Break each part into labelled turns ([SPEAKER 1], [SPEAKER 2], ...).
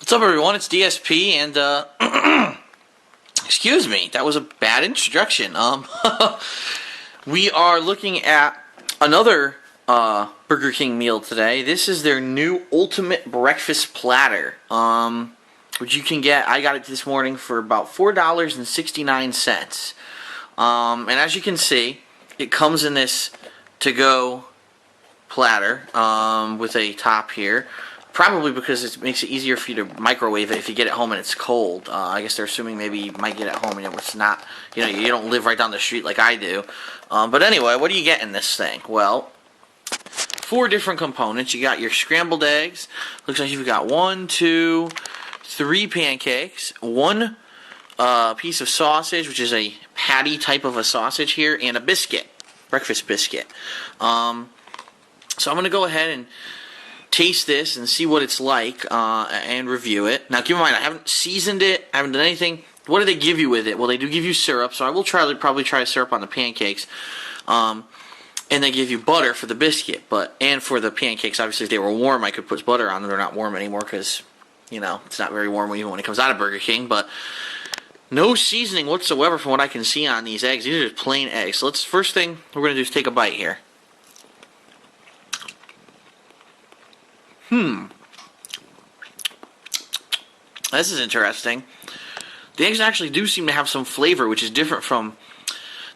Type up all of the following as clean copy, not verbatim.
[SPEAKER 1] What's up, everyone? It's DSP, and excuse me, that was a bad introduction. We are looking at another Burger King meal today. This is their new ultimate breakfast platter, which you can get. I got it this morning for about $4.69. And as you can see, it comes in this to-go platter with a top here. Probably because it makes it easier for you to microwave it if you get it home and it's cold. I guess they're assuming maybe you might get it home and it's not, you don't live right down the street like I do. But anyway, what do you get in this thing? Well, 4 different components. You got your scrambled eggs. Looks like you've got 1, 2, 3 pancakes, 1 piece of sausage, which is a patty type of a sausage here, and a biscuit, breakfast biscuit. So I'm going to go ahead and taste this and see what it's like and review it. Now keep in mind, I haven't seasoned it, I haven't done anything. What do they give you with it? Well, they do give you syrup, so I will probably try syrup on the pancakes. And they give you butter for the biscuit, and for the pancakes. Obviously, if they were warm, I could put butter on them. They're not warm anymore because, it's not very warm even when it comes out of Burger King. But no seasoning whatsoever from what I can see on these eggs. These are just plain eggs. So first thing we're going to do is take a bite here. This is interesting. The eggs actually do seem to have some flavor, which is different from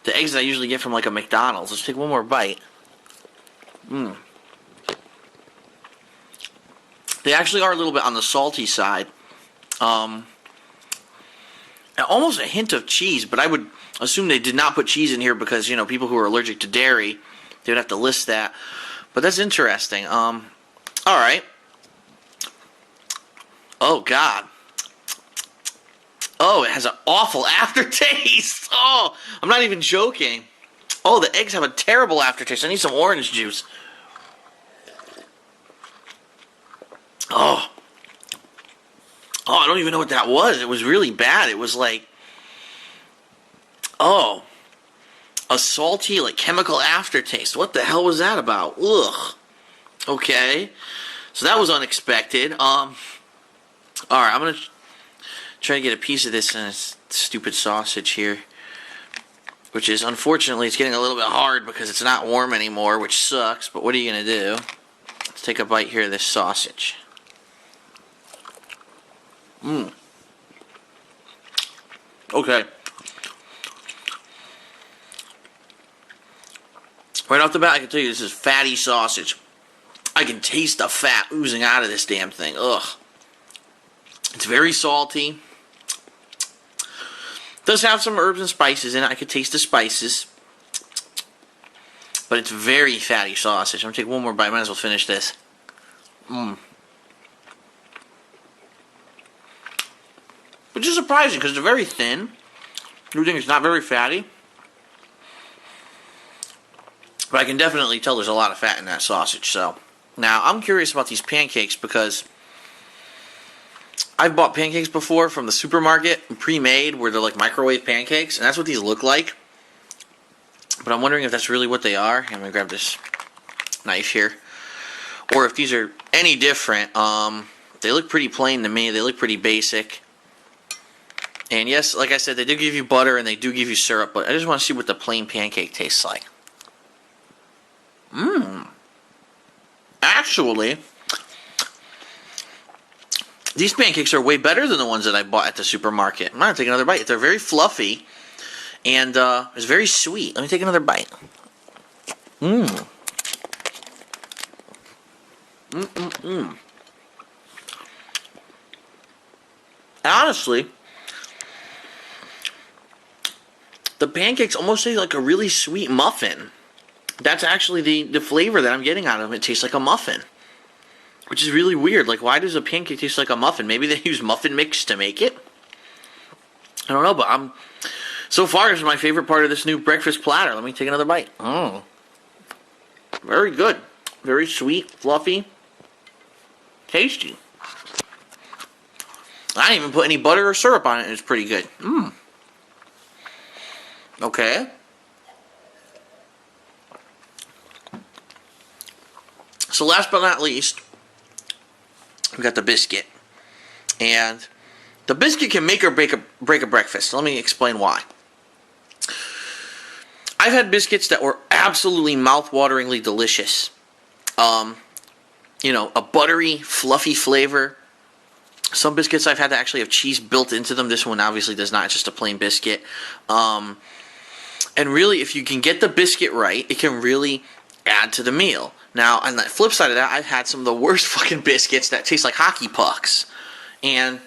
[SPEAKER 1] the eggs that I usually get from like a McDonald's. Let's take one more bite. They actually are a little bit on the salty side. Almost a hint of cheese, but I would assume they did not put cheese in here because, people who are allergic to dairy, they would have to list that. But that's interesting. Alright. Oh, God. Oh, it has an awful aftertaste. Oh, I'm not even joking. Oh, the eggs have a terrible aftertaste. I need some orange juice. Oh. Oh, I don't even know what that was. It was really bad. It was like, a salty, chemical aftertaste. What the hell was that about? Ugh. Okay. So that was unexpected. Alright, I'm going to try to get a piece of this stupid sausage here. Which is, unfortunately, it's getting a little bit hard because it's not warm anymore, which sucks. But what are you going to do? Let's take a bite here of this sausage. Okay. Right off the bat, I can tell you this is fatty sausage. I can taste the fat oozing out of this damn thing. Ugh. It's very salty. Does have some herbs and spices in it. I could taste the spices. But it's very fatty sausage. I'm going to take one more bite. Might as well finish this. Which is surprising because they're very thin. You think it's not very fatty. But I can definitely tell there's a lot of fat in that sausage. So now I'm curious about these pancakes because I've bought pancakes before from the supermarket, pre-made, where they're like microwave pancakes, and that's what these look like. But I'm wondering if that's really what they are. I'm gonna grab this knife here, or if these are any different. They look pretty plain to me. They look pretty basic. And yes, like I said, they do give you butter and they do give you syrup, but I just want to see what the plain pancake tastes like. Actually, these pancakes are way better than the ones that I bought at the supermarket. I'm going to take another bite. They're very fluffy, and it's very sweet. Let me take another bite. Honestly, the pancakes almost taste like a really sweet muffin. That's actually the flavor that I'm getting out of them. It tastes like a muffin. Which is really weird. Like, why does a pancake taste like a muffin? Maybe they use muffin mix to make it? I don't know, but so far, this is my favorite part of this new breakfast platter. Let me take another bite. Very good. Very sweet, fluffy, tasty. I didn't even put any butter or syrup on it, and it's pretty good. Okay. So last but not least, we got the biscuit. And the biscuit can make or break a breakfast. Let me explain why. I've had biscuits that were absolutely mouth-wateringly delicious. You know, a buttery, fluffy flavor. Some biscuits I've had to actually have cheese built into them. This one obviously does not. It's just a plain biscuit. And really, if you can get the biscuit right, it can really add to the meal. Now, on the flip side of that, I've had some of the worst fucking biscuits that taste like hockey pucks. And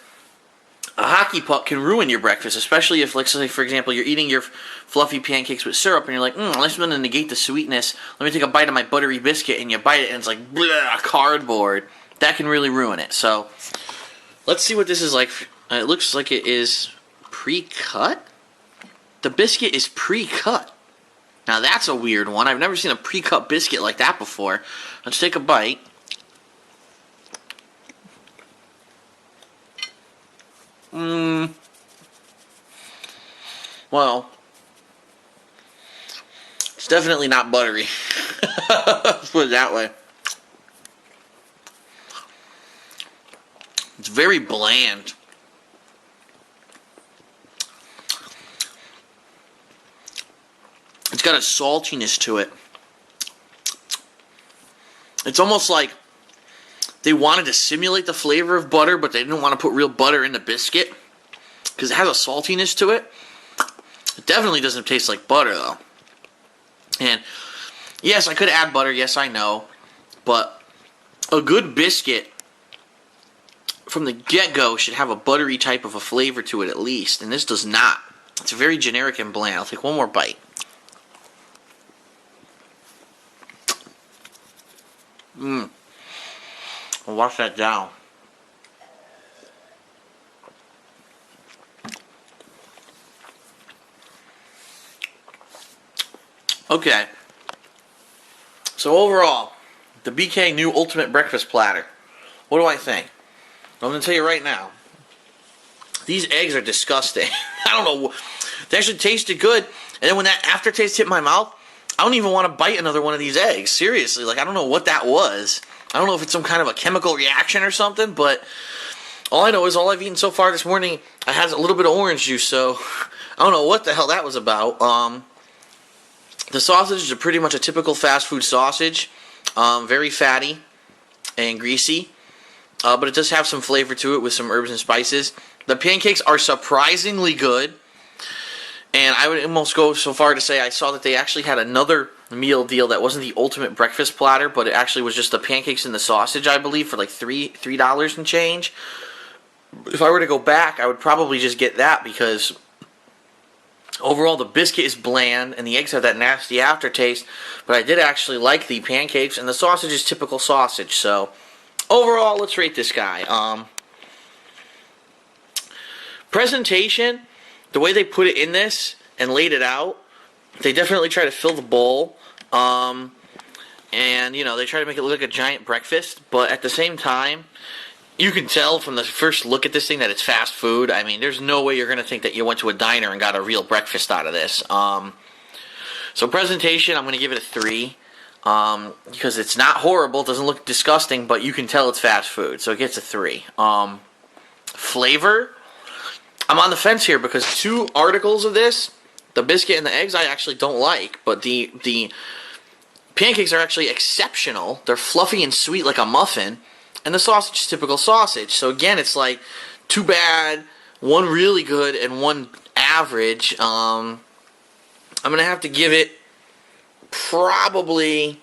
[SPEAKER 1] a hockey puck can ruin your breakfast, especially if, like, say, for example, you're eating your fluffy pancakes with syrup, and you're like, I'm just going to negate the sweetness. Let me take a bite of my buttery biscuit, and you bite it, and it's like, bleh, cardboard. That can really ruin it. So, let's see what this is like. It looks like it is pre-cut. The biscuit is pre-cut. Now, that's a weird one. I've never seen a pre-cut biscuit like that before. Let's take a bite. Well, it's definitely not buttery. Let's put it that way. It's very bland. It's got a saltiness to it. It's almost like they wanted to simulate the flavor of butter, but they didn't want to put real butter in the biscuit because it has a saltiness to it. It definitely doesn't taste like butter, though. And yes, I could add butter. Yes, I know. But a good biscuit from the get-go should have a buttery type of a flavor to it at least. And this does not. It's very generic and bland. I'll take one more bite. I'll wash that down. Okay. So overall, the BK new ultimate breakfast platter. What do I think? I'm going to tell you right now. These eggs are disgusting. I don't know. They actually tasted good. And then when that aftertaste hit my mouth, I don't even want to bite another one of these eggs. Seriously. Like, I don't know what that was. I don't know if it's some kind of a chemical reaction or something, but all I know is all I've eaten so far this morning, I had a little bit of orange juice, so I don't know what the hell that was about. The sausage is pretty much a typical fast food sausage. Very fatty and greasy, but it does have some flavor to it with some herbs and spices. The pancakes are surprisingly good, and I would almost go so far to say I saw that they actually had another meal deal that wasn't the ultimate breakfast platter, but it actually was just the pancakes and the sausage, I believe, for like $3 and change. If I were to go back, I would probably just get that because overall the biscuit is bland and the eggs have that nasty aftertaste, but I did actually like the pancakes, and the sausage is typical sausage. So overall, let's rate this guy. Presentation, the way they put it in this and laid it out, they definitely try to fill the bowl. And, you know, they try to make it look like a giant breakfast, but at the same time, you can tell from the first look at this thing that it's fast food. I mean, there's no way you're going to think that you went to a diner and got a real breakfast out of this. So presentation, I'm going to give it a 3. Because it's not horrible, it doesn't look disgusting, but you can tell it's fast food, so it gets a 3. Flavor, I'm on the fence here because 2 articles of this, the biscuit and the eggs, I actually don't like, but the pancakes are actually exceptional. They're fluffy and sweet like a muffin, and the sausage is typical sausage. So again, it's like 2 bad, 1 really good, and 1 average. I'm going to have to give it probably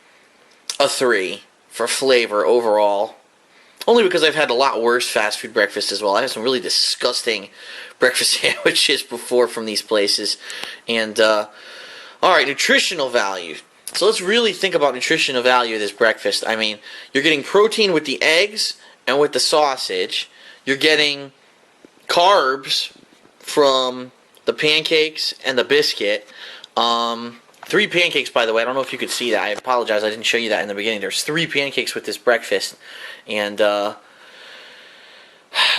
[SPEAKER 1] a 3 for flavor overall. Only because I've had a lot worse fast food breakfasts as well. I had some really disgusting breakfast sandwiches before from these places. And, alright, nutritional value. So let's really think about nutritional value of this breakfast. I mean, you're getting protein with the eggs and with the sausage. You're getting carbs from the pancakes and the biscuit. 3 pancakes, by the way. I don't know if you could see that. I apologize. I didn't show you that in the beginning. There's 3 pancakes with this breakfast. And, the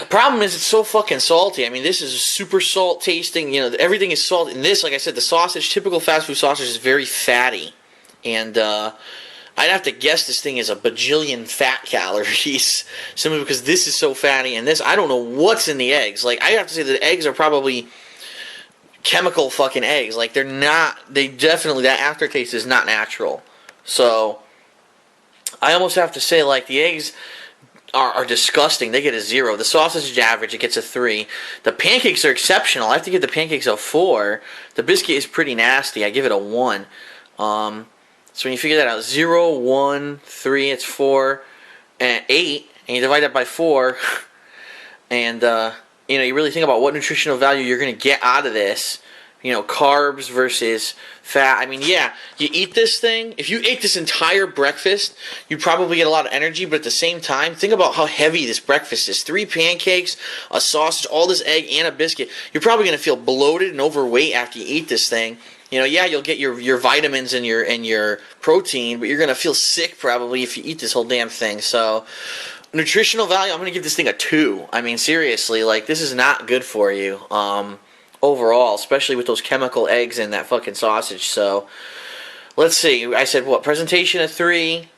[SPEAKER 1] problem is it's so fucking salty. I mean, this is super salt tasting. You know, everything is salt. And this, like I said, the sausage, typical fast food sausage, is very fatty. And, I I'd have to guess this thing is a bajillion fat calories, simply because this is so fatty, and this, I don't know what's in the eggs. Like, I have to say that the eggs are probably chemical fucking eggs. Like, they definitely, that aftertaste is not natural. So, I almost have to say, like, the eggs are disgusting. They get a 0. The sausage is average. It gets a 3. The pancakes are exceptional. I have to give the pancakes a 4. The biscuit is pretty nasty. I give it a 1. So when you figure that out, 0, 1, 3, it's 4, and 8, and you divide that by 4, and, you know, you really think about what nutritional value you're going to get out of this. You know, carbs versus fat. I mean, yeah, you eat this thing. If you ate this entire breakfast, you'd probably get a lot of energy, but at the same time, think about how heavy this breakfast is. 3 pancakes, a sausage, all this egg, and a biscuit. You're probably going to feel bloated and overweight after you eat this thing. You know, yeah, you'll get your vitamins and your protein, but you're going to feel sick probably if you eat this whole damn thing. So, nutritional value, I'm going to give this thing a 2. I mean, seriously, like, this is not good for you. Overall, especially with those chemical eggs in that fucking sausage. So, let's see. I said what? Presentation a 3,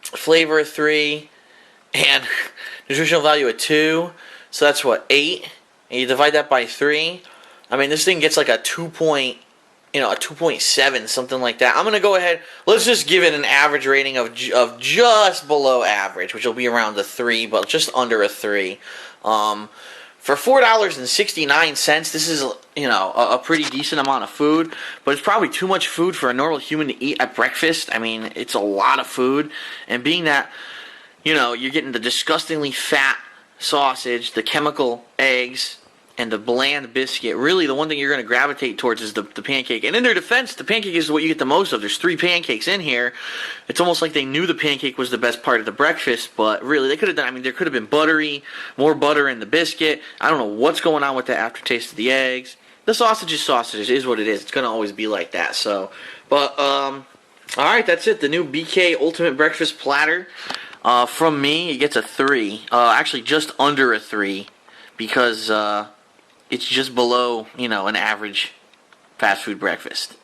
[SPEAKER 1] flavor a 3, and nutritional value a 2. So that's what, 8? And you divide that by 3. I mean, this thing gets like a 2.7, something like that. I'm gonna go ahead. Let's just give it an average rating of just below average, which will be around the 3, but just under a 3. For $4.69, this is, you know, a pretty decent amount of food, but it's probably too much food for a normal human to eat at breakfast. I mean, it's a lot of food, and being that, you know, you're getting the disgustingly fat sausage, the chemical eggs, and the bland biscuit, really the one thing you're going to gravitate towards is the pancake. And in their defense, the pancake is what you get the most of. There's 3 pancakes in here. It's almost like they knew the pancake was the best part of the breakfast, but really they could have done, I mean, there could have been more butter in the biscuit. I don't know what's going on with the aftertaste of the eggs. The sausage is what it is. It's going to always be like that. So, but, alright, that's it. The new BK Ultimate Breakfast Platter. From me, it gets a 3. Actually, just under a 3, because, it's just below, you know, an average fast food breakfast.